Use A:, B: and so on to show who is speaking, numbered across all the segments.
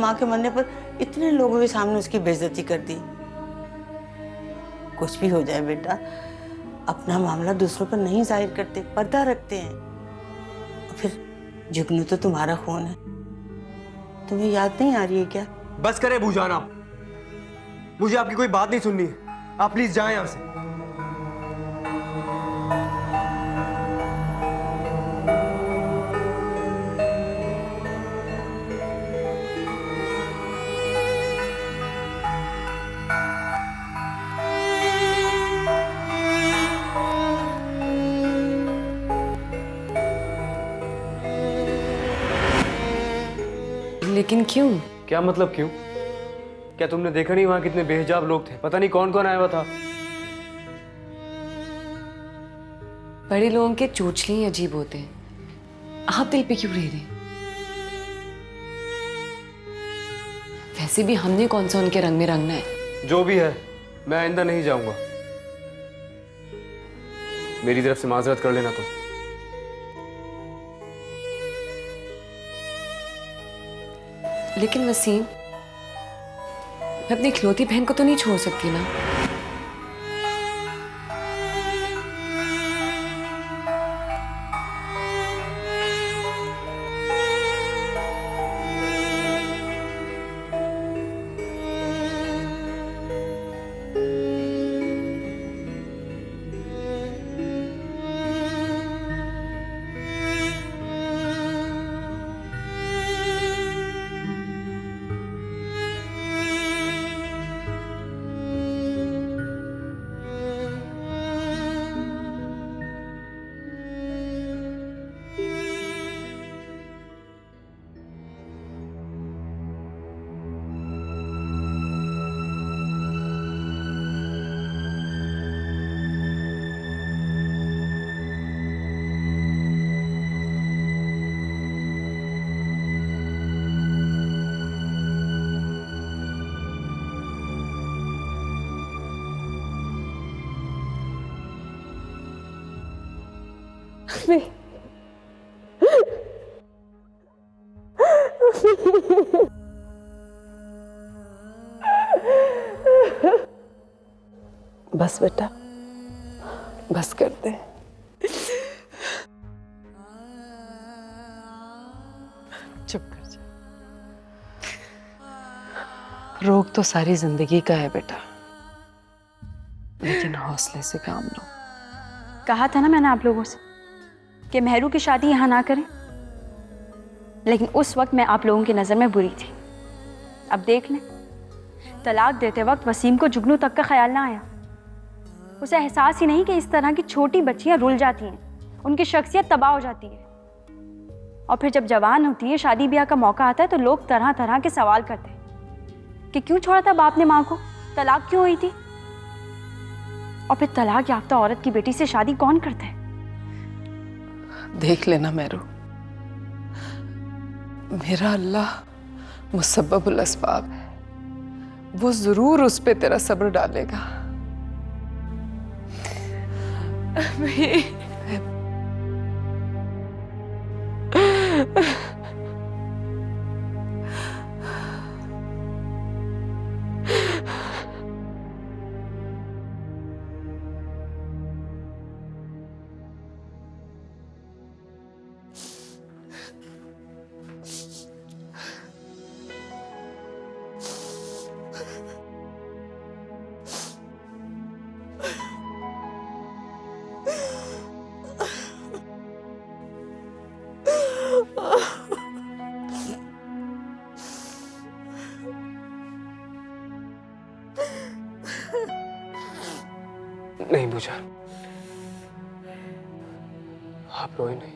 A: माँ के मरने पर इतने लोगों के सामने उसकी बेइज्जती कर दी। कुछ भी हो जाए बेटा, अपना मामला दूसरों पर नहीं जाहिर करते, पर्दा रखते हैं। और फिर जुगनू तो तुम्हारा खून है, तुम्हें याद नहीं आ रही है क्या?
B: बस करे भूजान आप, मुझे आपकी कोई बात नहीं सुननी है। आप प्लीज जाएं यहाँ से।
C: लेकिन क्यों?
B: क्या मतलब क्यों? क्या तुमने देखा नहीं वहां कितने बेहिजाब लोग थे? पता नहीं कौन कौन आया हुआ था।
C: बड़े लोगों के चोचले ही अजीब होते हैं, आप दिल पे क्यों रह रहे हैं? वैसे भी हमने कौन सा उनके रंग में रंगना है।
B: जो भी है, मैं आइंदा नहीं जाऊंगा। मेरी तरफ से माजरत कर लेना तुम।
C: लेकिन वसीम, मैं अपनी इकलौती बहन को तो नहीं छोड़ सकती ना।
A: बस बेटा, बस कर दे। चुप कर जा। रोग तो सारी जिंदगी का है बेटा, लेकिन हौसले से काम लो।
D: कहा था ना मैंने आप लोगों से कि मेहरू की शादी यहाँ ना करें, लेकिन उस वक्त मैं आप लोगों की नज़र में बुरी थी। अब देख लें, तलाक देते वक्त वसीम को जुगनू तक का ख्याल ना आया। उसे एहसास ही नहीं कि इस तरह की छोटी बच्चियां रुल जाती हैं, उनकी शख्सियत तबाह हो जाती है। और फिर जब जवान होती है, शादी ब्याह का मौका आता है, तो लोग तरह तरह के सवाल करते हैं कि क्यों छोड़ा था बाप ने माँ को, तलाक क्यों हुई थी। और फिर तलाक याफ्ता औरत की बेटी से शादी कौन करता है?
A: देख लेना मेहरू, मेरा अल्लाह मुसब्बबुल अस्बाब है, वो जरूर उस पे तेरा सब्र डालेगा।
B: नहीं भूजा, आप रोए नहीं।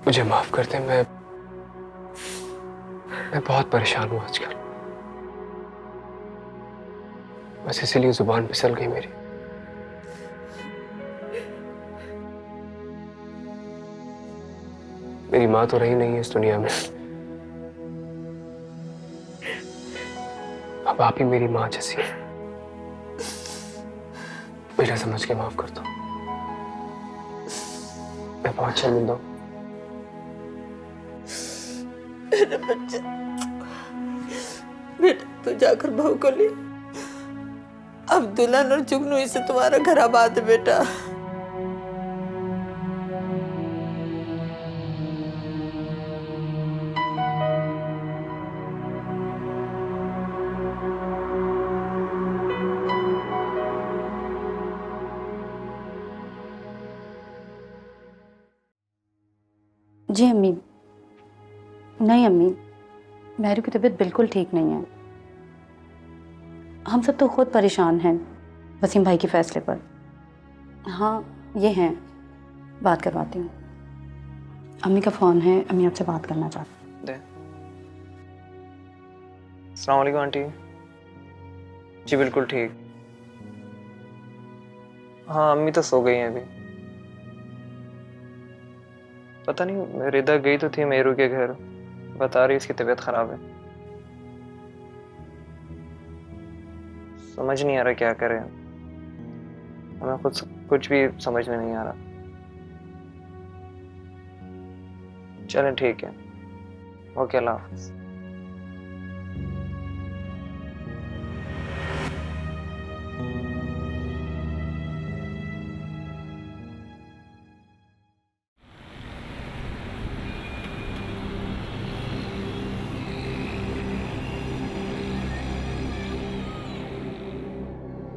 B: मुझे माफ कर दें, मैं बहुत परेशान हूं आजकल। बस इसीलिए जुबान फिसल गई मेरी। मेरी माँ तो रही नहीं है इस दुनिया में, अब आप ही मेरी माँ जैसी है। मेरा समझ के माफ कर दो, मैं बहुत शर्मिंदा हूं।
A: मेरा बच्चा। बेटा तू जाकर बहू को ले। अब दुल्हन और जुगनू से तुम्हारा घर आबाद है बेटा।
E: जी अम्मी। नहीं अम्मी, मेहरू की तबीयत बिल्कुल ठीक नहीं है। हम सब तो खुद परेशान हैं वसीम भाई के फैसले पर। हाँ ये हैं, बात करवाती हूँ। अम्मी का फ़ोन है, अम्मी आपसे बात करना चाहती हैं।
F: अस्सलाम वालेकुम आंटी। जी बिल्कुल ठीक। हाँ अम्मी तो सो गई हैं अभी। पता नहीं रिदा गई तो थी मेहरू के घर, बता रही उसकी तबीयत खराब है। समझ नहीं आ रहा क्या करें, हमें खुद कुछ भी समझ में नहीं आ रहा। चलें ठीक है, ओके अल्लाह हाफ़िज़।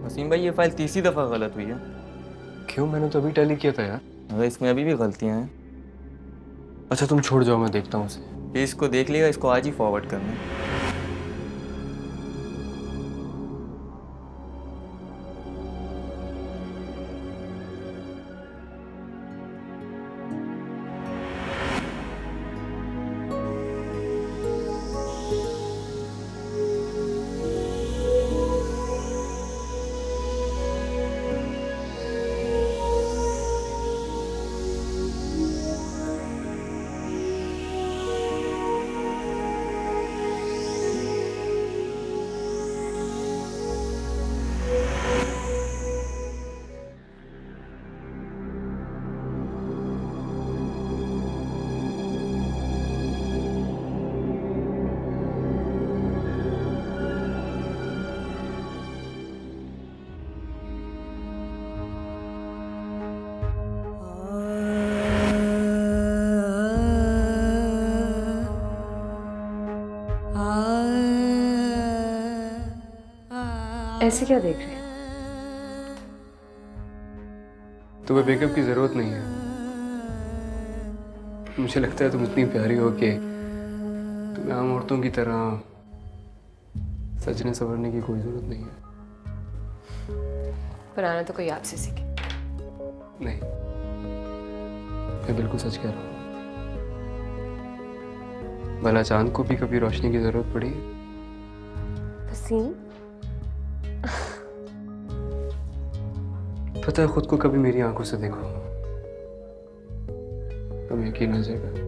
G: वसीम भाई ये फाइल तीसरी दफ़ा गलत हुई है।
B: क्यों? मैंने तो अभी टैली किया था यार।
G: अगर इसमें अभी भी गलतियां हैं।
B: अच्छा तुम छोड़ जाओ, मैं देखता हूँ उसे।
G: ये इसको देख लिएगा, इसको आज ही फॉरवर्ड करना है।
C: ऐसे क्या देख रहे हैं?
B: तुम्हें मेकअप की जरूरत नहीं है। मुझे लगता है तुम इतनी प्यारी हो कि तुम्हें आम औरतों की तरह सजने संवरने की कोई जरूरत नहीं है।
C: बनाना तो कोई आपसे सीखे।
B: नहीं, मैं बिल्कुल सच कह रहा हूँ। भला चांद को भी कभी रोशनी की जरूरत पड़ी?
C: वसीम,
B: पता है, खुद को कभी मेरी आंखों से देखो, तुम्हें यकीन आ जाएगा।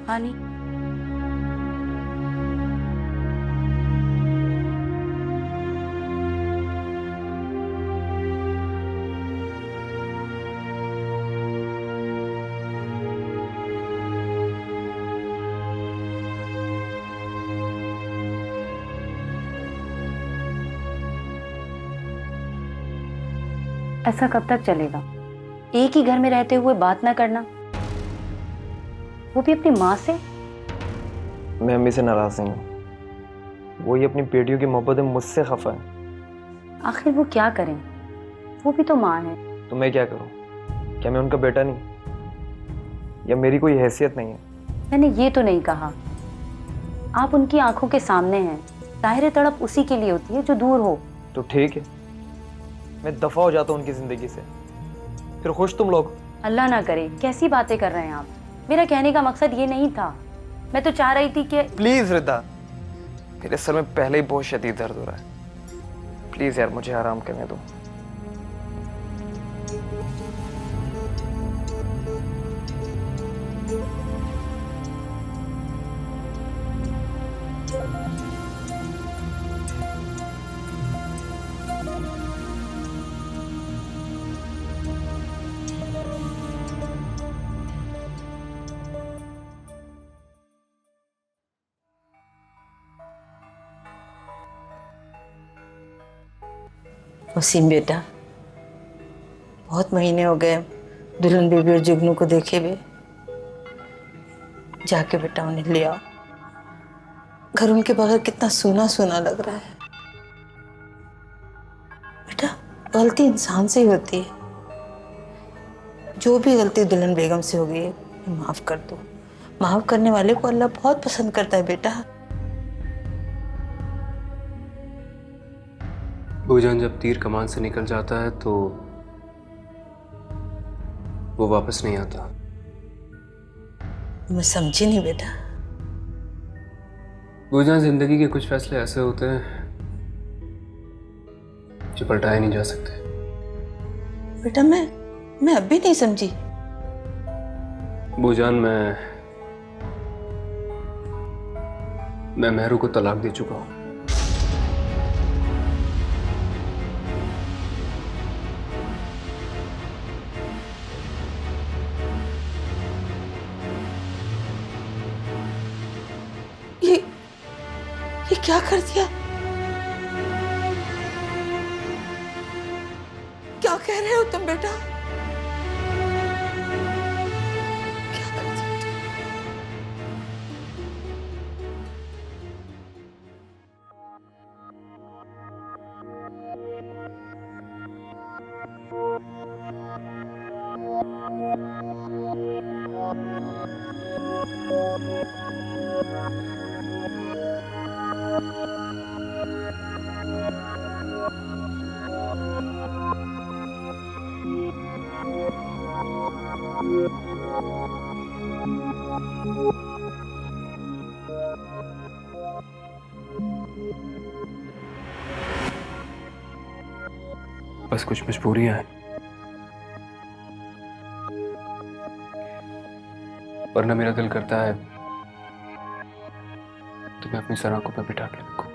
E: हानी ऐसा कब तक चलेगा? एक ही घर में रहते हुए बात ना करना, वो भी अपनी माँ से।
F: मैं अम्मी से नाराज़ नहीं हूँ। वो ही अपनी बेटियों की मोहब्बत में मुझसे खफा है।
E: आखिर वो क्या करें, वो भी तो माँ है।
F: तो मैं क्या करूँ? क्या मैं उनका बेटा नहीं? या मेरी कोई हैसियत नहीं है?
E: मैंने ये तो नहीं कहा। आप उनकी आंखों के सामने हैं, जाहिर तड़प उसी के लिए होती है जो दूर हो।
F: तो ठीक है, मैं दफा हो जाता हूँ उनकी जिंदगी से, फिर खुश तुम लोग।
E: अल्लाह ना करे, कैसी बातें कर रहे हैं आप। मेरा कहने का मकसद ये नहीं था। मैं तो चाह रही थी कि
F: प्लीज रिदा, मेरे सर में पहले ही बहुत शदीद दर्द हो रहा है। प्लीज यार मुझे आराम करने दो।
A: वसीम बेटा, बहुत महीने हो गए दुल्हन बेबी और जुगनू को देखे हुए। जाके बेटा उन्हें ले आओ। घर उनके बगैर कितना सूना सूना लग रहा है। बेटा, गलती इंसान से ही होती है। जो भी गलती दुल्हन बेगम से हो गई है, माफ कर दो। माफ करने वाले को अल्लाह बहुत पसंद करता है बेटा।
B: भूजान, जब तीर कमान से निकल जाता है तो वो वापस नहीं आता।
A: मैं समझी नहीं बेटा।
B: भूजान, जिंदगी के कुछ फैसले ऐसे होते हैं जो पलटाए नहीं जा सकते।
A: बेटा मैं अब भी नहीं समझी।
B: भूजान, मैं मेहरू को तलाक दे चुका हूं।
A: ये क्या कर दिया? क्या कह रहे हो तुम बेटा? क्या कर दिया तुम?
B: बस कुछ मजबूरियां हैं, वरना मेरा दिल करता है तो मैं अपनी सराखों पर बिठा के रखूं।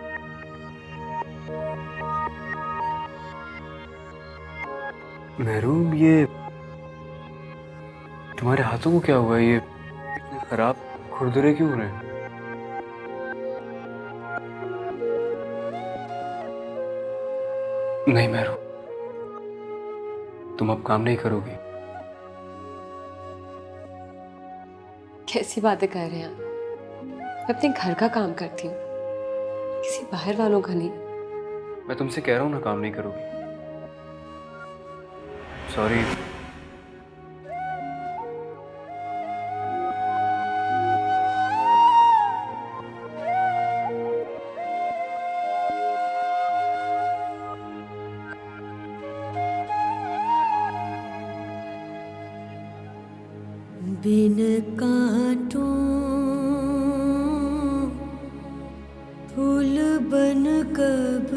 B: मेहरू, ये तुम्हारे हाथों को क्या हुआ? ये इतने खराब खुरदुरे क्यों हो रहे हैं? नहीं मेहरू, तुम अब काम नहीं करोगी।
C: कैसी बातें कर रहे हैं आप? मैं अपने घर का काम करती हूँ, किसी बाहर वालों का नहीं।
B: मैं तुमसे कह रहा हूं ना, काम नहीं करोगी। सॉरी।
H: बिन कांटों फूल बन कब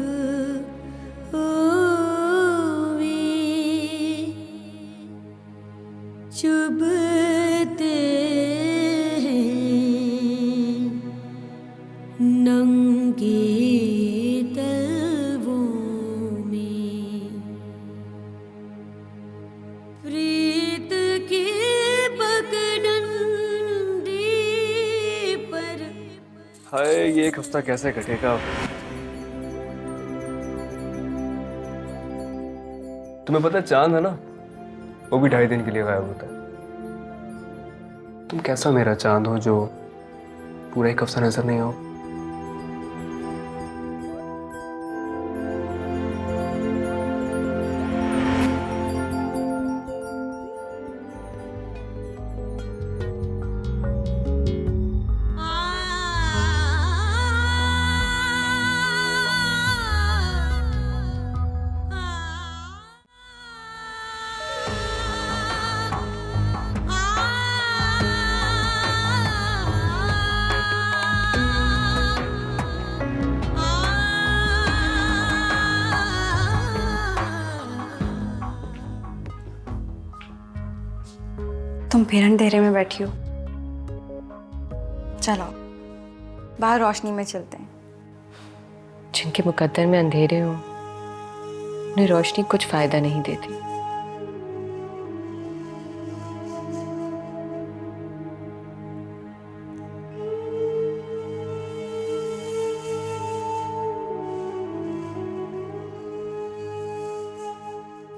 H: होवे, चुभते हैं नंगे तलवों में, प्रीत की
B: हाय, ये एक हफ्ता कैसे कटेगा? तुम्हें पता है चांद है ना, वो भी 2.5 दिन के लिए गायब होता है। तुम कैसा मेरा चांद हो जो पूरा एक हफ्ता नजर नहीं आओ।
D: तुम फिर अंधेरे में बैठी हो। चलो बाहर रोशनी में चलते हैं।
C: जिनके मुकद्दर में अंधेरे हो उन्हें रोशनी कुछ फायदा नहीं देती।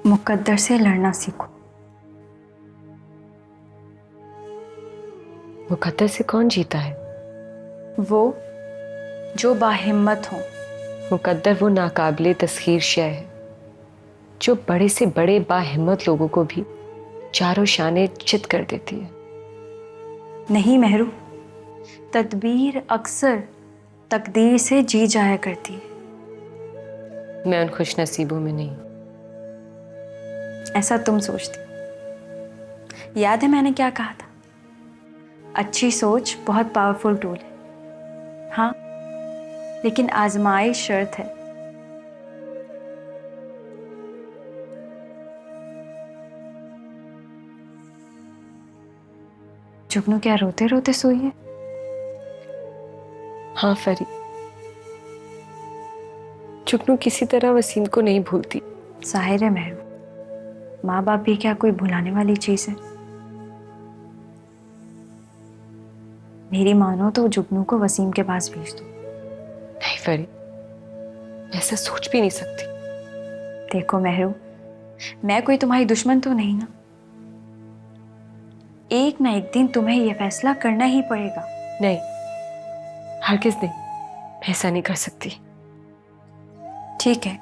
D: मुकद्दर से लड़ना सीखो।
C: मुकद्दर से कौन जीता है?
D: वो जो बाहिम्मत हो।
C: मुकद्दर वो नाकाबिले तस्खीर शय है जो बड़े से बड़े बाहिम्मत लोगों को भी चारों शाने चित कर देती है।
D: नहीं महरू, तदबीर अक्सर तकदीर से जी जाया करती है।
C: मैं उन खुश नसीबों में नहीं।
D: ऐसा तुम सोचती हो। याद है मैंने क्या कहा था? अच्छी सोच बहुत पावरफुल टूल है। हाँ, लेकिन आजमाइश शर्त है। जुगनू क्या रोते रोते सोई है?
C: हाँ फरी, जुगनू किसी तरह वसीम को नहीं भूलती।
D: जाहिर है महरू, माँ बाप भी क्या कोई भुलाने वाली चीज है? मेरी मानो तो जुगनू को वसीम के पास भेज दो।
C: नहीं फरी, ऐसा सोच भी नहीं सकती।
D: देखो महरू, मैं कोई तुम्हारी दुश्मन तो नहीं ना। एक ना एक दिन तुम्हें यह फैसला करना ही पड़ेगा।
C: नहीं, हरगिज़ नहीं, मैं ऐसा नहीं कर सकती।
D: ठीक है,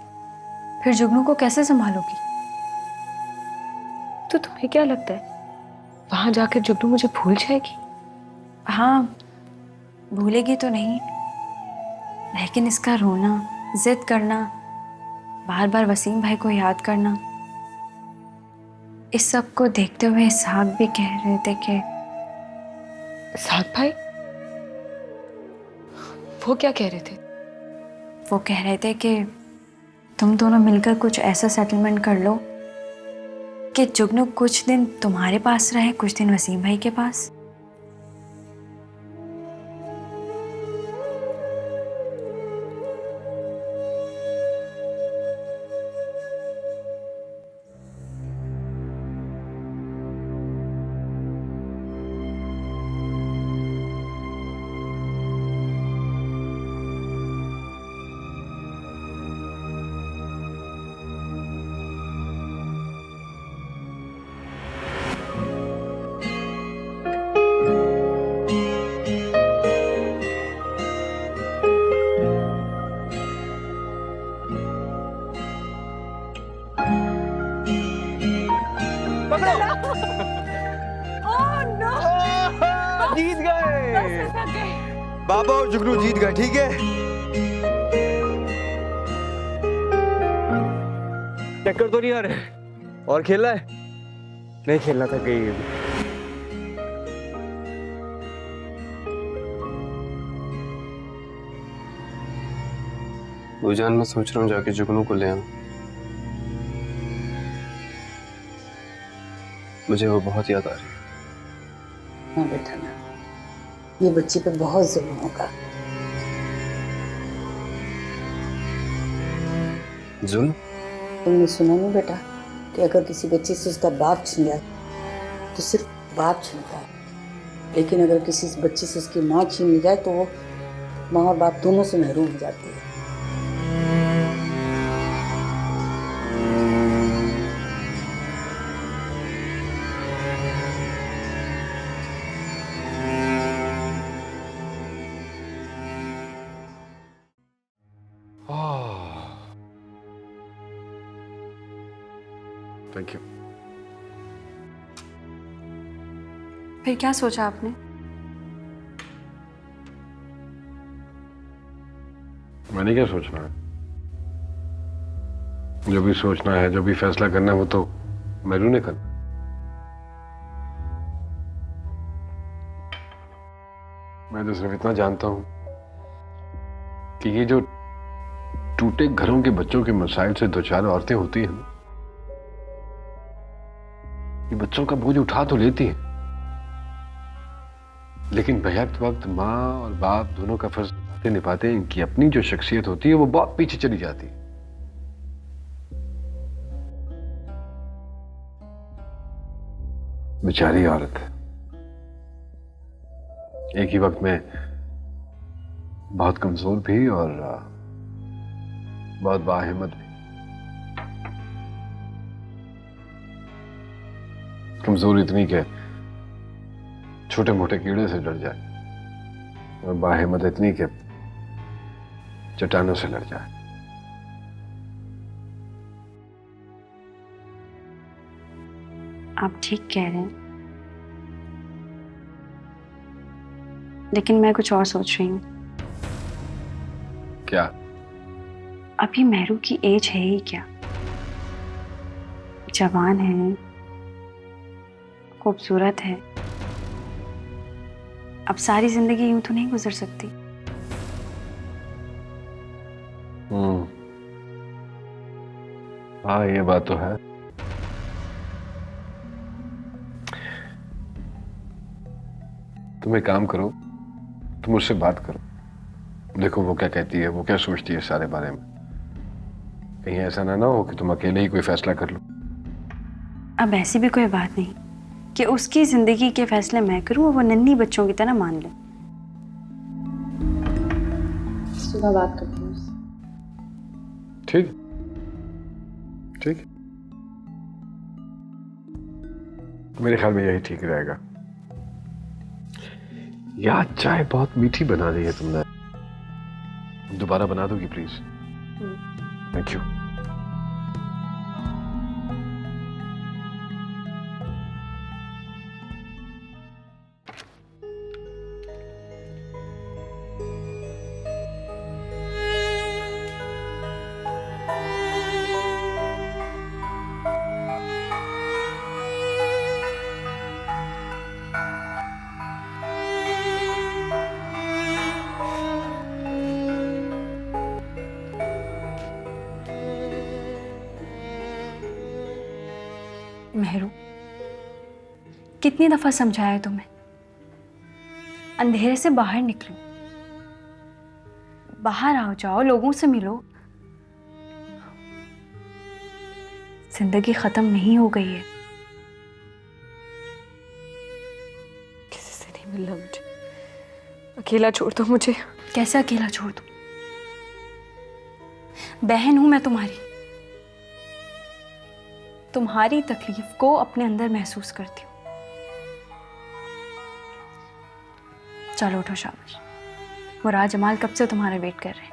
D: फिर जुगनू को कैसे संभालोगी?
C: तो तुम्हें क्या लगता है वहां जाकर जुगनू मुझे भूल जाएगी?
D: हाँ, भूलेगी तो नहीं, लेकिन इसका रोना, जिद करना, बार बार वसीम भाई को याद करना, इस सब को देखते हुए इसहाक भी कह रहे थे कि
C: इसहाक भाई? वो क्या कह रहे थे?
D: वो कह रहे थे कि तुम दोनों मिलकर कुछ ऐसा सेटलमेंट कर लो कि जुगनू कुछ दिन तुम्हारे पास रहे, कुछ दिन वसीम भाई के पास।
I: जीत गए बाबा और जुगनू, जीत गए। ठीक है, चक्कर तो नहीं आ रहे? और खेलना है? नहीं खेलना था कहीं।
B: भूजान, मैं सोच रहा हूँ जाके जुगनू को ले आऊं। मुझे वो बहुत याद आ रही है।
A: हाँ बेटा ना, ये बच्ची पे बहुत जुल्म होगा।
B: जुल्म?
A: तुमने सुना नहीं बेटा कि अगर किसी बच्चे से उसका बाप छिन जाए तो सिर्फ बाप छिनता है, लेकिन अगर किसी बच्चे से उसकी माँ छीन ली जाए तो वो माँ और बाप दोनों से महरूम हो जाती है।
I: Thank you.
D: फिर क्या सोचा आपने?
I: मैंने क्या सोचना है? जो भी सोचना है, जो भी फैसला करना है, वो तो मेरू ने करना। मैं तो सिर्फ इतना जानता हूं कि ये जो टूटे घरों के बच्चों के मसाइल से दो चार औरतें होती हैं, ये बच्चों का बोझ उठा तो लेती हैं, लेकिन बेहद वक्त माँ और बाप दोनों का फर्ज निभाते इनकी अपनी जो शख्सियत होती है वो बहुत पीछे चली जाती है। बेचारी औरत है, एक ही वक्त में बहुत कमजोर भी और बहुत बाहिम्मत भी। कमजोर इतनी के छोटे मोटे कीड़े से डर जाए और बाहिम्मत इतनी के चट्टानों से लड़ जाए।
D: आप ठीक कह रहे हैं, लेकिन मैं कुछ और सोच रही हूँ।
I: क्या?
D: अभी मेहरू की एज है ही क्या? जवान है, खूबसूरत है, अब सारी जिंदगी यूं तो नहीं गुजर सकती।
I: हाँ, ये बात तो है। तुम एक काम करो, तुम उससे बात करो, देखो वो क्या कहती है, वो क्या सोचती है इस सारे बारे में। कहीं ऐसा ना हो कि तुम अकेले ही कोई फैसला कर लो।
D: अब ऐसी भी कोई बात नहीं कि उसकी जिंदगी के फैसले मैं करूं और वो नन्ही बच्चों की तरह मान ले।
E: सुबह बात करती हूँ।
I: ठीक ठीक, मेरे ख्याल में यही ठीक रहेगा। यार चाय बहुत मीठी बना दी है तुमने, दोबारा बना दोगी प्लीज? Thank you.
D: मेहरू, कितनी दफा समझाया है तुम्हें? अंधेरे से बाहर निकलो, बाहर आओ, जाओ, लोगों से मिलो। जिंदगी खत्म नहीं हो गई है।
C: किसी से नहीं मिलना मुझे, अकेला छोड़ दो मुझे।
D: कैसे अकेला छोड़ दूं? बहन हूं मैं तुम्हारी, तुम्हारी तकलीफ को अपने अंदर महसूस करती हूँ। चलो उठो, शाबाश। मुराद जमाल कब से तुम्हारा वेट कर रहे हैं।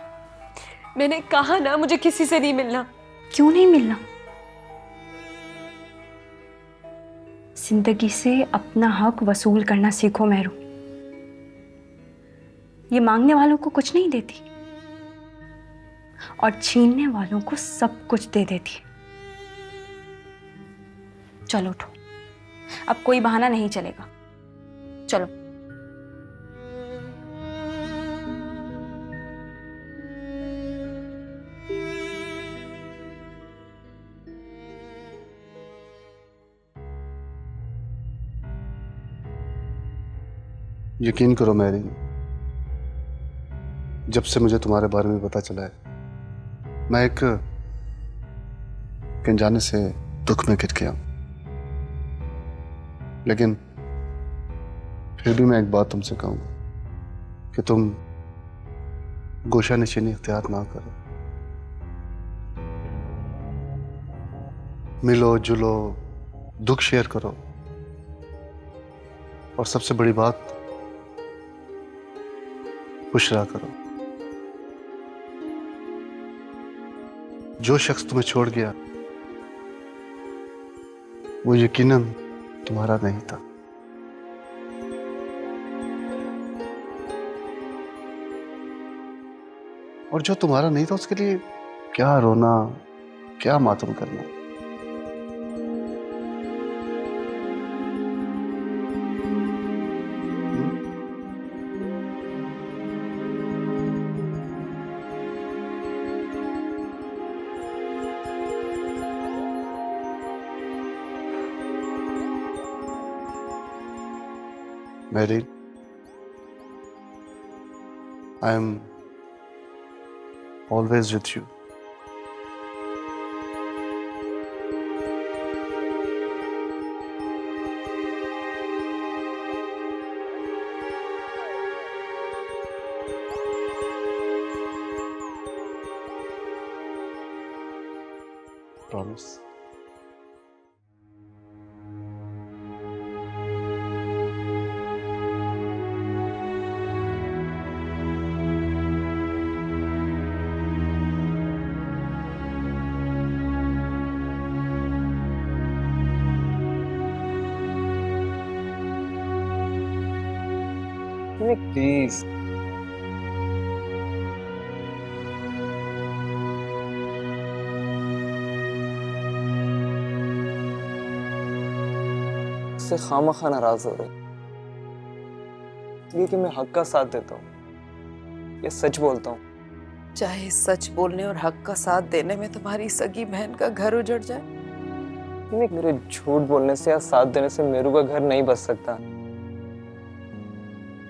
C: मैंने कहा ना मुझे किसी से नहीं मिलना।
D: क्यों नहीं मिलना? जिंदगी से अपना हक वसूल करना सीखो मेहरू। ये मांगने वालों को कुछ नहीं देती और छीनने वालों को सब कुछ दे देती है। चलो उठो, अब कोई बहाना नहीं चलेगा। चलो।
J: यकीन करो मैरी, जब से मुझे तुम्हारे बारे में पता चला है, मैं एक अनजाने से दुख में गिर गया। लेकिन फिर भी मैं एक बात तुमसे कहूंगा कि तुम गोशा नशीनी इख्तियार ना करो। मिलो जुलो, दुख शेयर करो, और सबसे बड़ी बात, खुश रहा करो। जो शख्स तुम्हें छोड़ गया वो यकीनन तुम्हारा नहीं था। और जो तुम्हारा नहीं था उसके लिए क्या रोना, क्या मातम करना। Mary, I am always with you. Promise.
F: Please उससे खामखा नाराज हो रही इसलिए कि मैं हक का साथ देता हूँ, ये सच बोलता हूँ।
A: चाहे सच बोलने और हक का साथ देने में तुम्हारी सगी बहन का घर उजड़ जाए।
F: मेरे झूठ बोलने से या साथ देने से मेरू का घर नहीं बच सकता।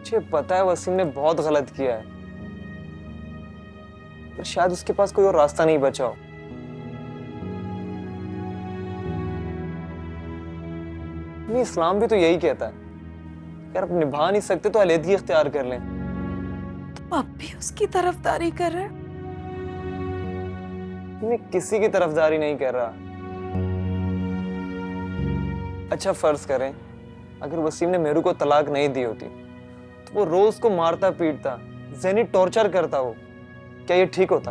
F: मुझे पता है वसीम ने बहुत गलत किया है, पर शायद उसके पास कोई और रास्ता नहीं बचा हो। इस्लाम भी तो यही कहता है, यार आप निभा नहीं सकते तो अलहदगी इख्तियार कर लें।
A: तुम अब भी उसकी तरफदारी कर रहे हो?
F: मैं किसी की तरफदारी नहीं कर रहा। अच्छा फर्ज करें अगर वसीम ने मेरू को तलाक नहीं दी होती तो वो रोज को मारता पीटता, ज़हनी टॉर्चर करता हो, क्या ये ठीक होता?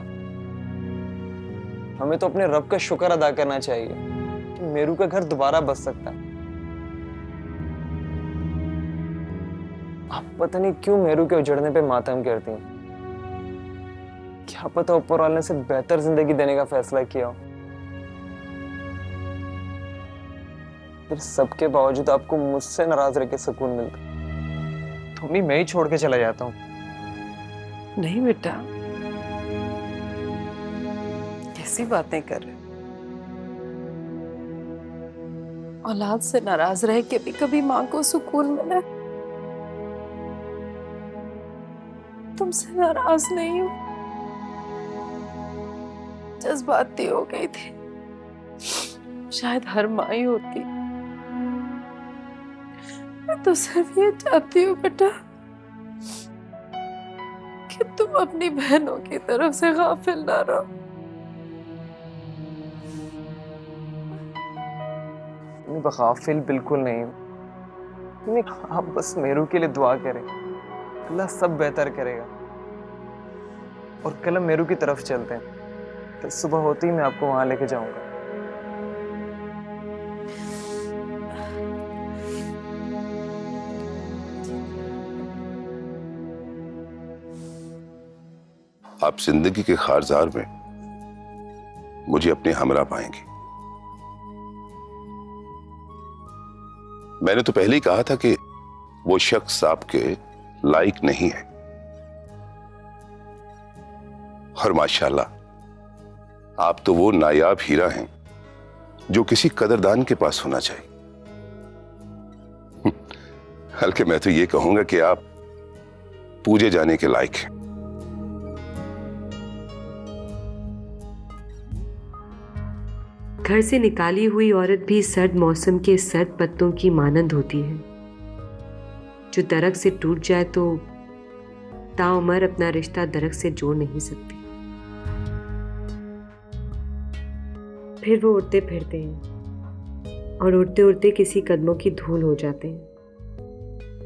F: हमें तो अपने रब का शुक्र अदा करना चाहिए कि मेरू का घर दोबारा बस सकता है। आप पता नहीं क्यों मेरू के उजड़ने पे मातम करती हैं। क्या पता ऊपर वाले ने से बेहतर जिंदगी देने का फैसला किया हो। फिर सबके बावजूद आपको मुझसे नाराज रह के सुकून मिलता तो भी मैं ही छोड़ के चला जाता हूँ।
A: नहीं बेटा, कैसी बातें कर रहे हो? औलाद से नाराज रह के भी कभी माँ को सुकून मिला? तुमसे नाराज नहीं हूं, जज्बाती हो गई थी, शायद हर माँ ही होती। मैं तो सिर्फ ये चाहती हूँ बेटा कि तुम अपनी बहनों की तरफ से गाफिल ना रहो।
F: मैं गाफिल बिल्कुल नहीं हूँ। आप बस मेरू के लिए दुआ करें, अल्लाह सब बेहतर करेगा। और कल हम मेरू की तरफ चलते हैं, कल सुबह होते ही मैं आपको वहां लेके जाऊंगा।
K: आप जिंदगी के खारजार में मुझे अपने हमरा पाएंगे। मैंने तो पहले ही कहा था कि वो शख्स आपके लायक नहीं है, और माशाल्लाह आप तो वो नायाब हीरा हैं जो किसी कदरदान के पास होना चाहिए। बल्कि मैं तो ये कहूंगा कि आप पूजे जाने के लायक हैं।
C: घर से निकाली हुई औरत भी सर्द मौसम के सर्द पत्तों की मानंद होती है, जो दरख्त से टूट जाए तो ताउमर अपना रिश्ता दरख्त से जोड़ नहीं सकती। फिर वो उड़ते फिरते हैं और उड़ते उड़ते किसी कदमों की धूल हो जाते हैं,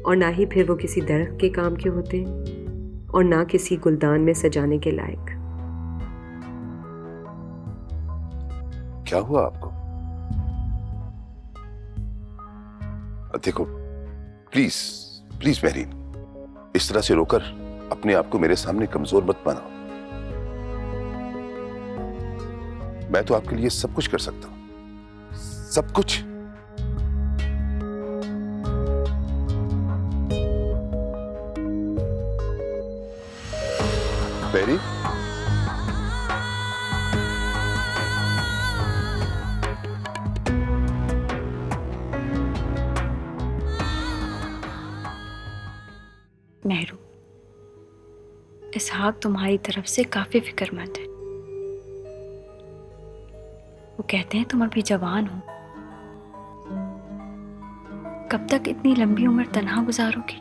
C: और ना ही फिर वो किसी दरख्त के काम के होते हैं और ना किसी गुलदान में सजाने के लायक।
K: क्या हुआ आपको? देखो प्लीज प्लीज महरीन, इस तरह से रोकर अपने आप को मेरे सामने कमजोर मत बनाओ। मैं तो आपके लिए सब कुछ कर सकता हूं, सब कुछ। महरीन,
D: मेहरू, इसहाक तुम्हारी तरफ से काफी फिक्रमंद है। वो कहते हैं तुम अभी जवान हो, कब तक इतनी लंबी उम्र तन्हा गुजारोगी?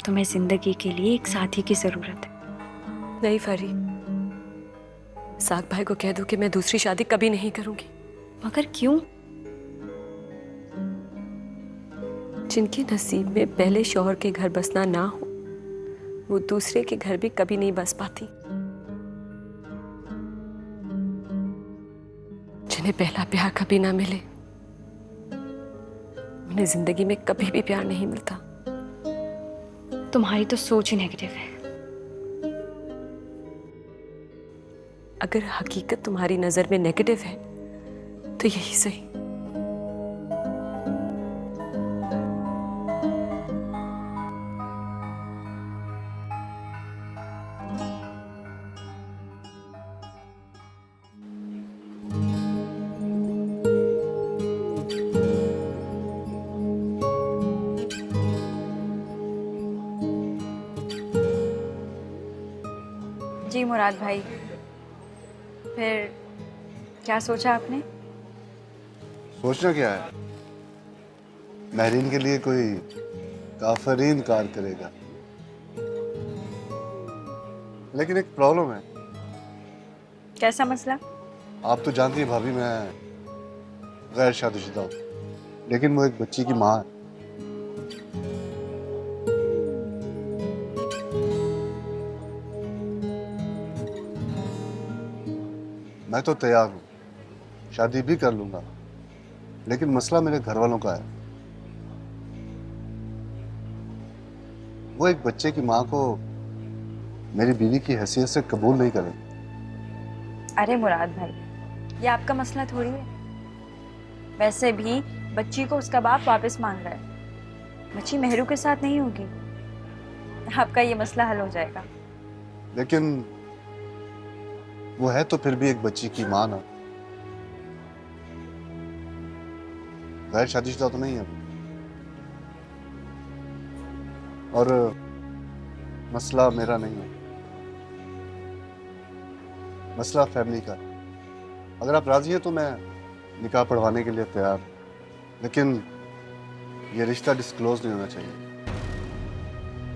D: तुम्हें जिंदगी के लिए एक साथी की जरूरत है।
C: नहीं फरी, साग भाई को कह दो कि मैं दूसरी शादी कभी नहीं करूंगी।
D: मगर क्यों?
C: जिनके नसीब में पहले शौहर के घर बसना ना हो, वो दूसरे के घर भी कभी नहीं बस पाती। जिन्हें पहला प्यार कभी ना मिले, उन्हें जिंदगी में कभी भी प्यार नहीं मिलता।
D: तुम्हारी तो सोच ही नेगेटिव है।
C: अगर हकीकत तुम्हारी नजर में नेगेटिव है तो यही सही।
D: जी मुराद भाई, फिर क्या सोचा आपने?
J: सोचना क्या है, महरीन के लिए कोई काफरीन कार करेगा, लेकिन एक प्रॉब्लम है।
D: कैसा मसला?
J: आप तो जानती हैं भाभी, मैं गैर शादीशुदा हूँ, लेकिन वो एक बच्ची की माँ है। मैं तो तैयार हूँ, शादी भी कर लूंगा, लेकिन मसला मेरे घर वालों का है। वो एक बच्चे की माँ को मेरी बीवी की हैसियत से कबूल नहीं करें।
D: अरे मुराद भाई, ये आपका मसला थोड़ी है। वैसे भी बच्ची को उसका बाप वापस मांग रहा है, बच्ची मेहरू के साथ नहीं होगी। आपका ये मसला हल हो जाएगा।
J: लेकिन वो है तो फिर भी एक बच्ची की माँ ना, गैर शादीशुदा तो नहीं है। और मसला मेरा नहीं है, मसला फैमिली का। अगर आप राजी हैं तो मैं निकाह पढ़वाने के लिए तैयार हूं, लेकिन ये रिश्ता डिस्क्लोज नहीं होना चाहिए।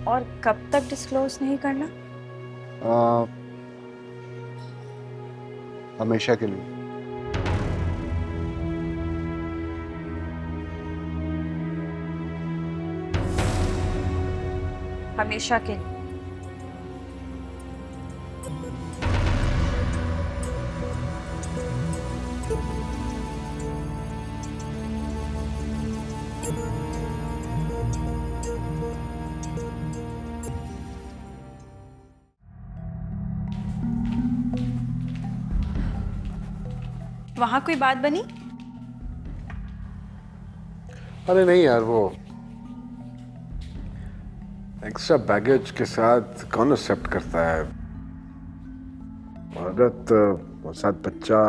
D: और कब तक डिस्क्लोज नहीं करना?
J: हमेशा के लिए।
D: हमेशा के लिए? वहां कोई बात बनी?
I: अरे नहीं यार, वो एक्स्ट्रा बैगेज के साथ कौन एक्सेप्ट करता है? औरत और साथ बच्चा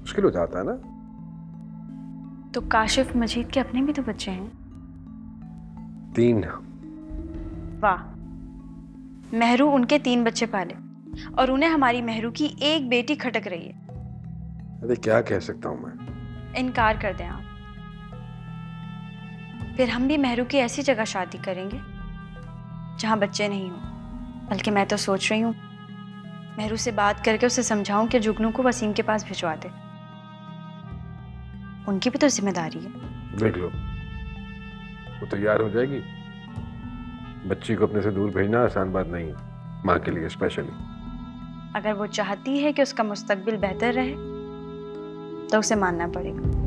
I: मुश्किल हो जाता है ना।
D: तो काशिफ मजीद के अपने भी तो बच्चे हैं।
I: 3।
D: वाह, मेहरू उनके 3 बच्चे पाले और उन्हें हमारी मेहरू की एक बेटी खटक रही है।
I: अरे क्या कह सकता हूँ मैं?
D: इनकार कर दें आप, फिर हम भी मेहरू की ऐसी जगह शादी करेंगे जहां बच्चे नहीं हो। बल्कि मैं तो सोच रही हूँ मेहरू से बात करके उसे समझाऊं कि जुगनू को वसीम के पास भिजवा दे। उनकी भी तो जिम्मेदारी है।
I: देख लो, वो तैयार हो जाएगी। बच्ची को अपने से दूर भेजना आसान बात नहीं है, माँ के लिए स्पेशली।
D: अगर वो चाहती है कि उसका मुस्तकबिल बेहतर रहे तो उसे मानना पड़ेगा।